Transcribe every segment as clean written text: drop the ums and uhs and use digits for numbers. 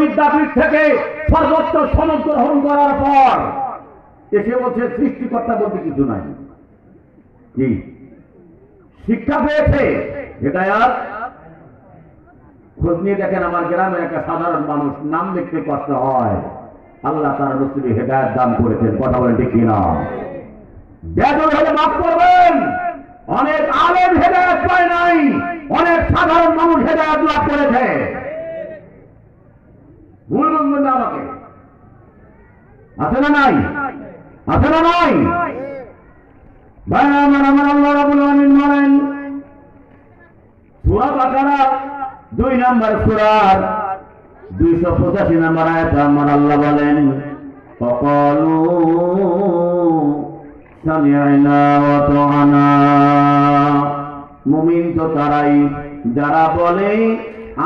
বিদ্যাপীঠ থেকে সর্বোচ্চ সনদ গ্রহণ করার পর এসে বলছে সৃষ্টিকর্তা বলতে কিছু নাই। কি শিক্ষা পেয়েছে হেদায়েত? খোঁজ নিয়ে দেখেন, আমার গ্রামের একটা সাধারণ মানুষ, নাম লিখতে কষ্ট হয়, আল্লাহ তার নসিবে হেদায়েত দান করেছেন। কথা বলেন ঠিক কিনা? বেদর হলে মাফ করবেন, অনেক আলেম হেদায়েত পায় নাই, অনেক সাধারণ মানুষ হেদায়েত লাভ করেছে। ভুল বলবেন না আমাকে। আছে না নাই? আছে না নাই? ভাই আমার আল্লাহ রাব্বুল আলামিন বলেন সূরা বাকারা 2 নম্বর সূরার 285 নম্বর আয়াতে আমার আল্লাহ বলেন ফাকালু সামি'না ওয়া আতা'না। মুমিন তো তারাই যারা বলে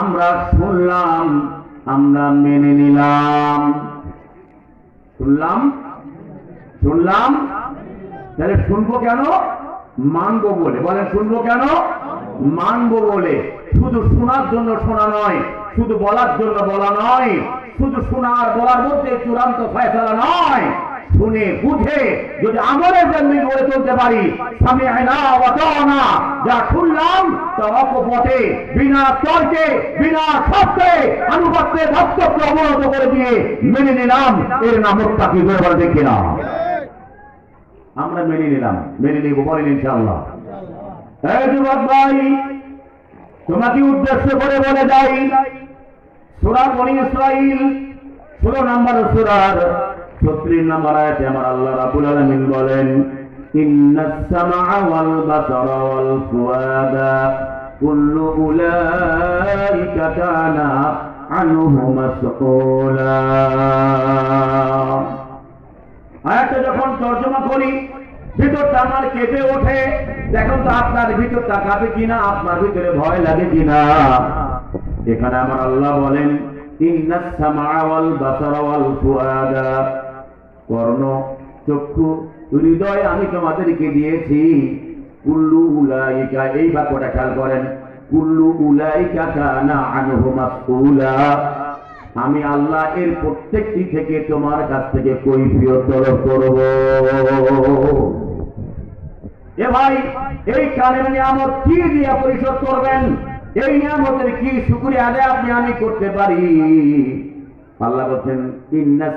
আমরা শুনলাম, আমরা মেনে নিলাম। শুনলাম শুনলাম, তাহলে শুনবো কেন? মানবো বলে। বলেন শুনবো কেন? মানবো বলে। শুধু শোনার জন্য শোনা নয়, শুধু বলার জন্য বলা নয়, শুধু শোনার বলার মধ্যে চূড়ান্ত ফয়সালা নয়, শুনে বুঝে যদি আমলের জন্য গড়ে তুলতে পারি, সামি'না ওয়া আতা'না, যা শুনলাম তা অকপটে, বিনা তর্কে, বিনা শব্দে, আনুগত্যে ধর্তব্য অবনত করে দিয়ে মেনে নিলাম, এর নাম মুত্তাকি। বলে দেখি না, আমরা মেনে নিলাম, মেনে নিব, বলেন ইনশাআল্লাহ। এই যুবক ভাই, তোমাকে উদ্দেশ্য করে বলে যাই, সূরা বনী ইসরাঈল 16 নম্বর সূরার 36 নম্বর আয়াতে আমার আল্লাহ রাব্বুল আলামিন বলেন ইন্নাস সামআ ওয়াল বাসারা ওয়াল ফুআদা কুল্লু উলাইকা কানা আনহু মাসউলা। আয়াতটা যখন তর্জমা করি ভিতরটা আমার কেঁপে ওঠে। দেখুন তো আপনার ভিতরটা কাঁপে কিনা, আপনার ভিতরে ভয় লাগে কিনা। এখানে আমার আল্লাহ বলেন ইন্নাস সামআ ওয়াল বাসারা ওয়াল ফুআদা, কর্ণ, চক্ষু, হৃদয় আমি তোমাদেরকে দিয়েছি। কুল্লু উলাইকা, এই বাক্যটা খেয়াল করেন, কুল্লু উলাইকা কানা আনহু মাসউলা। আমি আল্লাহ এর প্রত্যেকটি থেকে তোমার কাছ থেকে কৈফিয়ত তলব করব। এ ভাই, এই কানের নিয়ামত কি দিয়ে পরিশোধ করবেন? এই নিয়ামতের কি শুকরিয়া আদায় আপনি আমি করতে পারি? আল্লাহ বলেন ইন্নাস